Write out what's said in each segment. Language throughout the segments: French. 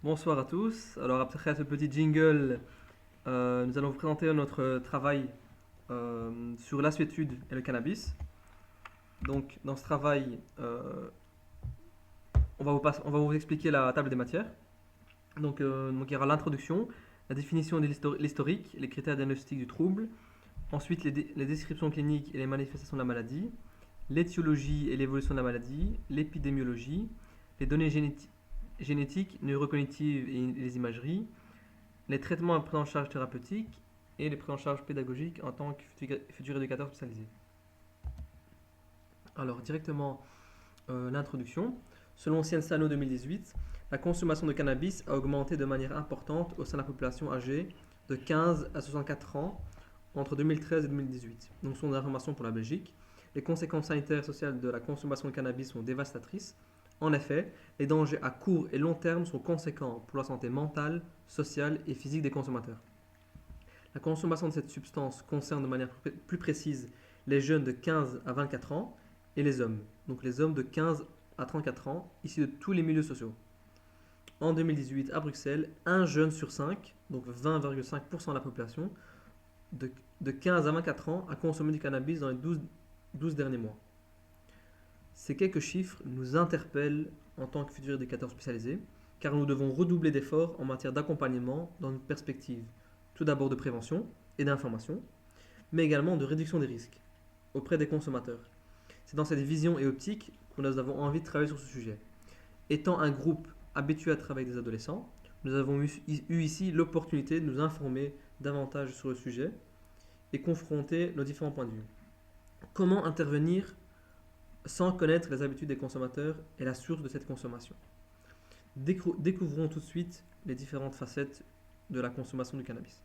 Bonsoir à tous. Alors après ce petit jingle, nous allons vous présenter notre travail sur la suétude et le cannabis. Donc dans ce travail, on va vous expliquer la table des matières. Donc il y aura l'introduction, la définition de l'historique, les critères diagnostiques du trouble, ensuite les descriptions cliniques et les manifestations de la maladie, l'étiologie et l'évolution de la maladie, l'épidémiologie, les données génétiques, neurocognitives et les imageries, les traitements et prise en charge thérapeutique et les prises en charge pédagogiques en tant que futur éducateur spécialisé. Alors, directement, l'introduction. Selon Cienzano 2018, la consommation de cannabis a augmenté de manière importante au sein de la population âgée de 15 à 64 ans entre 2013 et 2018. Donc, ce sont des informations pour la Belgique. Les conséquences sanitaires et sociales de la consommation de cannabis sont dévastatrices. En effet, les dangers à court et long terme sont conséquents pour la santé mentale, sociale et physique des consommateurs. La consommation de cette substance concerne de manière plus précise les jeunes de 15 à 24 ans et les hommes. Donc les hommes de 15 à 34 ans, issus de tous les milieux sociaux. En 2018, à Bruxelles, un jeune sur 5, donc 20,5% de la population, de 15 à 24 ans a consommé du cannabis dans les 12 derniers mois. Ces quelques chiffres nous interpellent en tant que futurs éducateurs spécialisés, car nous devons redoubler d'efforts en matière d'accompagnement dans une perspective tout d'abord de prévention et d'information, mais également de réduction des risques auprès des consommateurs. C'est dans cette vision et optique que nous avons envie de travailler sur ce sujet. Étant un groupe habitué à travailler avec des adolescents, nous avons eu ici l'opportunité de nous informer davantage sur le sujet et confronter nos différents points de vue. Comment intervenir sans connaître les habitudes des consommateurs et la source de cette consommation? Découvrons tout de suite les différentes facettes de la consommation du cannabis.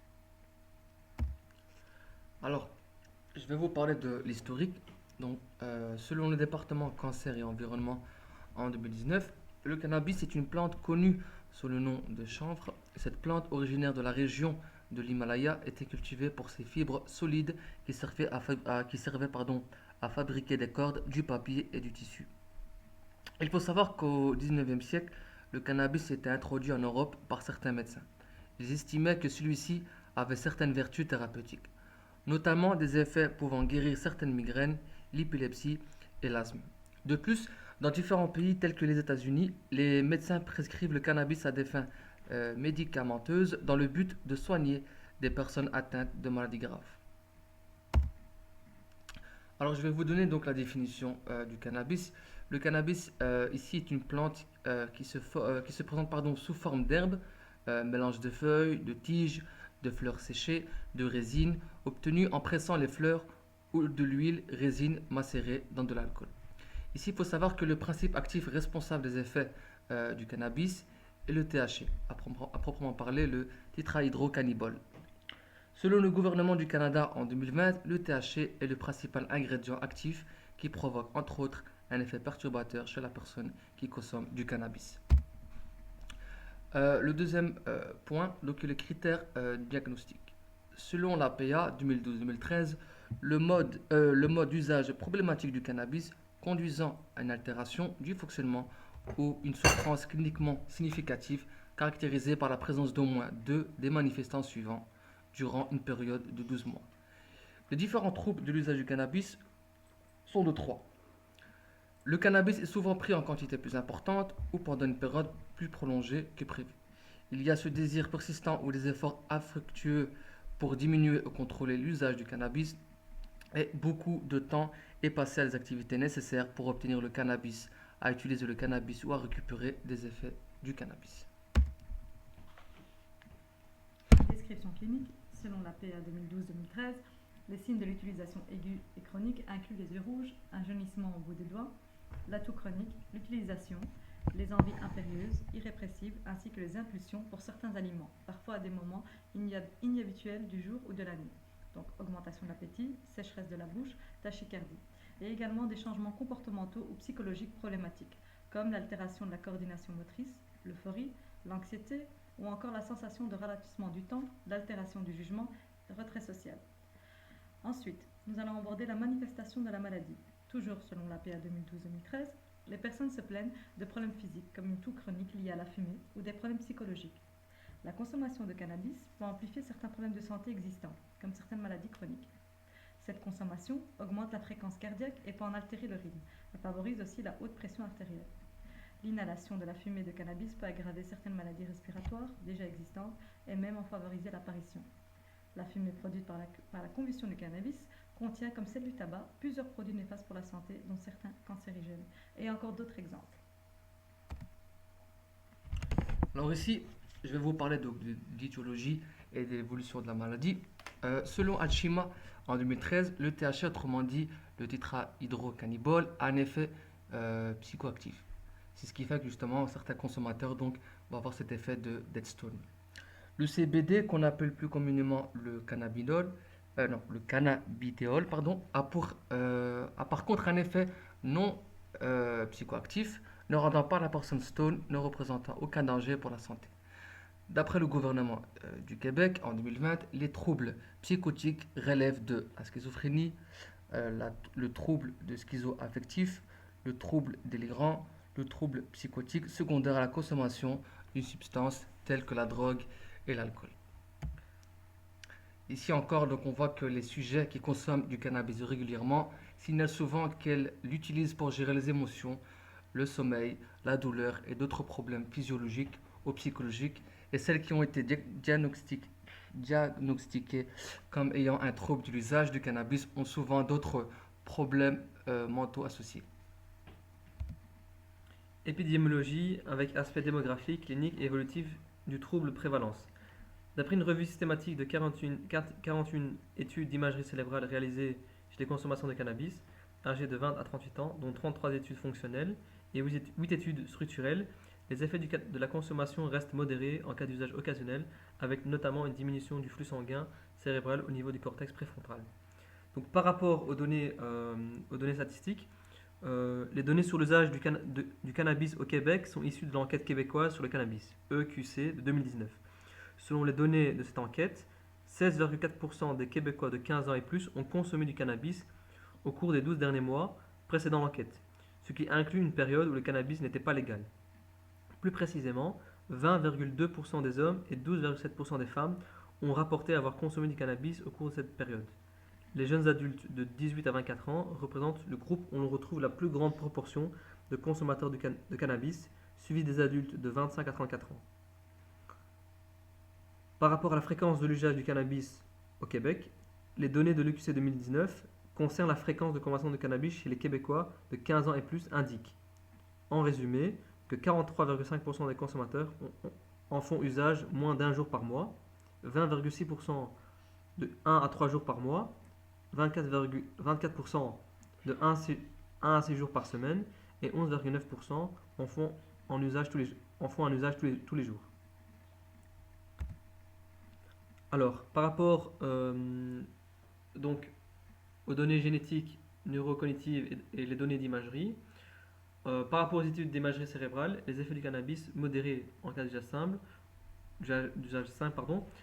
Alors, je vais vous parler de l'historique. Donc, selon le département Cancer et Environnement en 2019, le cannabis est une plante connue sous le nom de chanvre. Cette plante, originaire de la région de l'Himalaya, était cultivée pour ses fibres solides qui servaient à fabriquer des cordes, du papier et du tissu. Il faut savoir qu'au 19e siècle, le cannabis était introduit en Europe par certains médecins. Ils estimaient que celui-ci avait certaines vertus thérapeutiques, notamment des effets pouvant guérir certaines migraines, l'épilepsie et l'asthme. De plus, dans différents pays tels que les États-Unis, les médecins prescrivent le cannabis à des fins médicamenteuses dans le but de soigner des personnes atteintes de maladies graves. Alors je vais vous donner donc la définition du cannabis. Le cannabis ici est une plante qui se présente sous forme d'herbe, mélange de feuilles, de tiges, de fleurs séchées, de résine, obtenue en pressant les fleurs ou de l'huile résine macérée dans de l'alcool. Ici, il faut savoir que le principe actif responsable des effets du cannabis est le THC, à proprement parler le tétrahydrocannabinol. Selon le gouvernement du Canada en 2020, le THC est le principal ingrédient actif qui provoque entre autres un effet perturbateur chez la personne qui consomme du cannabis. Le deuxième point, donc les critères diagnostiques. Selon l'APA 2012-2013, le mode d'usage problématique du cannabis conduisant à une altération du fonctionnement ou une souffrance cliniquement significative caractérisée par la présence d'au moins deux des manifestants suivants durant une période de 12 mois. Les différents troubles de l'usage du cannabis sont de trois. Le cannabis est souvent pris en quantité plus importante ou pendant une période plus prolongée que prévu. Il y a ce désir persistant ou des efforts infructueux pour diminuer ou contrôler l'usage du cannabis et beaucoup de temps est passé à des activités nécessaires pour obtenir le cannabis, à utiliser le cannabis ou à récupérer des effets du cannabis. Description clinique. Selon la PA 2012-2013, les signes de l'utilisation aiguë et chronique incluent les yeux rouges, un jaunissement au bout des doigts, la toux chronique, l'utilisation, les envies impérieuses, irrépressibles, ainsi que les impulsions pour certains aliments, parfois à des moments inhabituels du jour ou de la nuit. Donc augmentation de l'appétit, sécheresse de la bouche, tachycardie. Et également des changements comportementaux ou psychologiques problématiques, comme l'altération de la coordination motrice, l'euphorie, l'anxiété, ou encore la sensation de ralentissement du temps, l'altération du jugement, le retrait social. Ensuite, nous allons aborder la manifestation de la maladie. Toujours selon l'APA 2012-2013, Les personnes se plaignent de problèmes physiques comme une toux chronique liée à la fumée ou des problèmes psychologiques. La consommation de cannabis peut amplifier certains problèmes de santé existants, comme certaines maladies chroniques. Cette consommation augmente la fréquence cardiaque et peut en altérer le rythme. Elle favorise aussi la haute pression artérielle. L'inhalation de la fumée de cannabis peut aggraver certaines maladies respiratoires déjà existantes et même en favoriser l'apparition. La fumée produite par la combustion du cannabis contient, comme celle du tabac, plusieurs produits néfastes pour la santé, dont certains cancérigènes. Et encore d'autres exemples. Alors ici, je vais vous parler d'étiologie et d'évolution de la maladie. Selon Hashima, en 2013, le THC, autrement dit le tétrahydrocannabinol, a un effet psychoactif. C'est ce qui fait que justement certains consommateurs donc, vont avoir cet effet de dead stone. Le CBD, qu'on appelle plus communément le le cannabidéol, a par contre un effet non psychoactif, ne rendant pas la personne stone, ne représentant aucun danger pour la santé. D'après le gouvernement du Québec, en 2020, les troubles psychotiques relèvent de la schizophrénie, le trouble de schizoaffectif, le trouble délirant, le trouble psychotique secondaire à la consommation d'une substance telle que la drogue et l'alcool. Ici encore, donc, on voit que les sujets qui consomment du cannabis régulièrement signalent souvent qu'elles l'utilisent pour gérer les émotions, le sommeil, la douleur et d'autres problèmes physiologiques ou psychologiques, et celles qui ont été diagnostiquées comme ayant un trouble de l'usage du cannabis ont souvent d'autres problèmes mentaux associés. Épidémiologie avec aspect démographique, clinique et évolutif du trouble prévalence. D'après une revue systématique de 41 études d'imagerie cérébrale réalisées chez les consommateurs de cannabis, âgés de 20 à 38 ans, dont 33 études fonctionnelles et 8 études structurelles, les effets de la consommation restent modérés en cas d'usage occasionnel, avec notamment une diminution du flux sanguin cérébral au niveau du cortex préfrontal. Donc, par rapport aux données statistiques, les données sur l'usage du cannabis au Québec sont issues de l'enquête québécoise sur le cannabis, EQC, de 2019. Selon les données de cette enquête, 16,4% des Québécois de 15 ans et plus ont consommé du cannabis au cours des 12 derniers mois précédant l'enquête, ce qui inclut une période où le cannabis n'était pas légal. Plus précisément, 20,2% des hommes et 12,7% des femmes ont rapporté avoir consommé du cannabis au cours de cette période. Les jeunes adultes de 18 à 24 ans représentent le groupe où l'on retrouve la plus grande proportion de consommateurs de cannabis, suivi des adultes de 25 à 34 ans. Par rapport à la fréquence de l'usage du cannabis au Québec, les données de l'EQC 2019 concernent la fréquence de consommation de cannabis chez les Québécois de 15 ans et plus indiquent, en résumé, que 43,5% des consommateurs en font usage moins d'un jour par mois, 20,6% de 1 à 3 jours par mois, 24% de 1 à 6 jours par semaine et 11,9% en font un usage tous les jours. Alors, par rapport donc, aux données génétiques, neurocognitives et les données d'imagerie, par rapport aux études d'imagerie cérébrale, les effets du cannabis modérés en cas d'usage simple,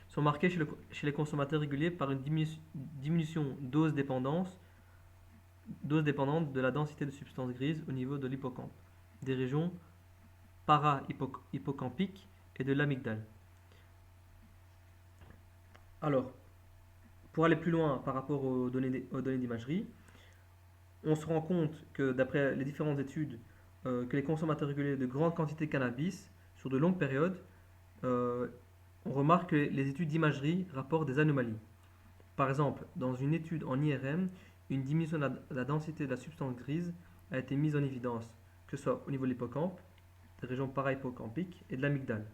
sont marqués chez les consommateurs réguliers par une diminution dose dépendante de la densité de substances grises au niveau de l'hippocampe, des régions para-hippocampiques et de l'amygdale. Alors, pour aller plus loin par rapport aux données d'imagerie, on se rend compte que d'après les différentes études, que les consommateurs réguliers de grandes quantités de cannabis sur de longues périodes, on remarque que les études d'imagerie rapportent des anomalies. Par exemple, dans une étude en IRM, une diminution de la densité de la substance grise a été mise en évidence, que ce soit au niveau de l'hippocampe, des régions para-hippocampiques et de l'amygdale,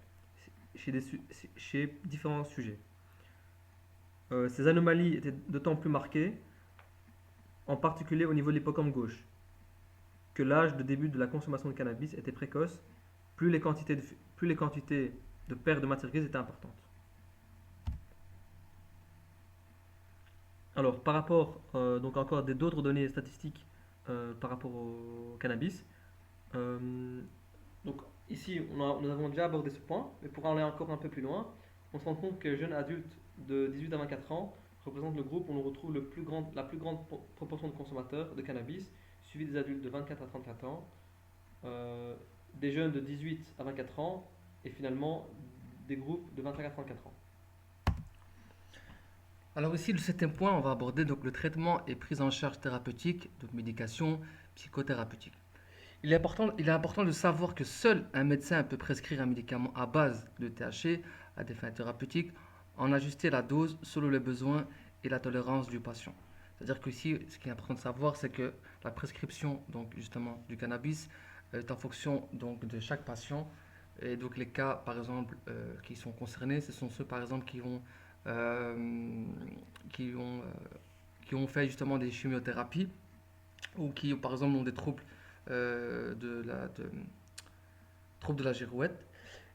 chez différents sujets. Ces anomalies étaient d'autant plus marquées, en particulier au niveau de l'hippocampe gauche, que l'âge de début de la consommation de cannabis était précoce, plus les quantités de perte de matière grise étaient importantes. Alors, par rapport, donc encore d'autres données statistiques par rapport au cannabis, donc ici nous avons déjà abordé ce point, mais pour aller encore un peu plus loin, on se rend compte que les jeunes adultes de 18 à 24 ans représentent le groupe où on retrouve la plus grande proportion de consommateurs de cannabis, suivi des adultes de 24 à 34 ans, des jeunes de 18 à 24 ans et finalement des groupes de 25 à 34 ans. Alors ici, le septième point, on va aborder donc le traitement et prise en charge thérapeutique, donc médication, psychothérapeutique. Il est important de savoir que seul un médecin peut prescrire un médicament à base de THC à des fins thérapeutiques, en ajuster la dose selon les besoins et la tolérance du patient. C'est-à-dire que ici, ce qui est important de savoir, c'est que la prescription donc justement du cannabis est en fonction donc de chaque patient. Et donc les cas, par exemple, qui sont concernés, ce sont ceux, par exemple, euh, qui ont, euh, qui ont fait justement des chimiothérapies ou qui, par exemple, ont des troubles troubles de la girouette.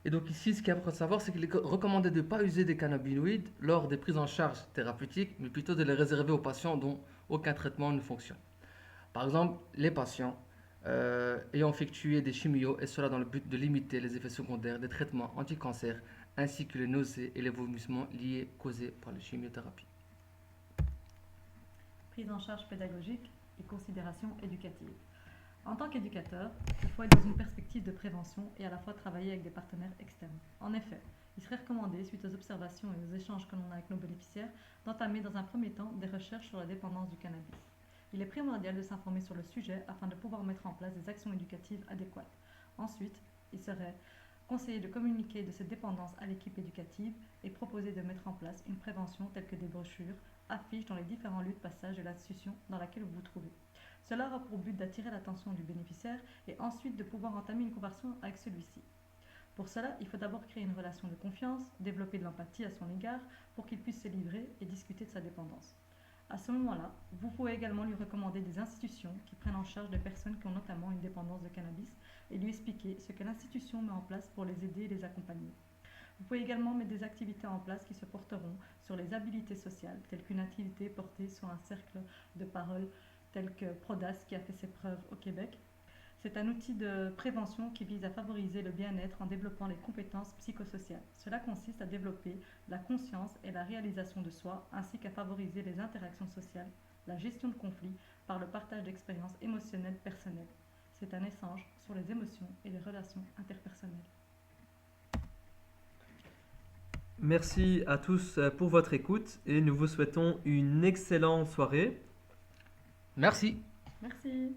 Et donc ici, ce qu'il est important de savoir, c'est qu'il est recommandé de ne pas user des cannabinoïdes lors des prises en charge thérapeutiques, mais plutôt de les réserver aux patients dont aucun traitement ne fonctionne. Par exemple, les patients ayant effectué des chimios, et cela dans le but de limiter les effets secondaires des traitements anti-cancer, ainsi que les nausées et les vomissements causés par les chimiothérapies. Prise en charge pédagogique et considération éducative. En tant qu'éducateur, il faut être dans une perspective de prévention et à la fois travailler avec des partenaires externes. En effet, il serait recommandé, suite aux observations et aux échanges que l'on a avec nos bénéficiaires, d'entamer dans un premier temps des recherches sur la dépendance du cannabis. Il est primordial de s'informer sur le sujet afin de pouvoir mettre en place des actions éducatives adéquates. Ensuite, il serait conseillé de communiquer de cette dépendance à l'équipe éducative et proposer de mettre en place une prévention telle que des brochures, affiches dans les différents lieux de passage de l'institution dans laquelle vous vous trouvez. Cela aura pour but d'attirer l'attention du bénéficiaire et ensuite de pouvoir entamer une conversation avec celui-ci. Pour cela, il faut d'abord créer une relation de confiance, développer de l'empathie à son égard pour qu'il puisse se livrer et discuter de sa dépendance. À ce moment-là, vous pouvez également lui recommander des institutions qui prennent en charge des personnes qui ont notamment une dépendance de cannabis et lui expliquer ce que l'institution met en place pour les aider et les accompagner. Vous pouvez également mettre des activités en place qui se porteront sur les habilités sociales, telles qu'une activité portée sur un cercle de parole tel que Prodas qui a fait ses preuves au Québec. C'est un outil de prévention qui vise à favoriser le bien-être en développant les compétences psychosociales. Cela consiste à développer la conscience et la réalisation de soi, ainsi qu'à favoriser les interactions sociales, la gestion de conflits par le partage d'expériences émotionnelles personnelles. C'est un échange sur les émotions et les relations interpersonnelles. Merci à tous pour votre écoute et nous vous souhaitons une excellente soirée. Merci. Merci.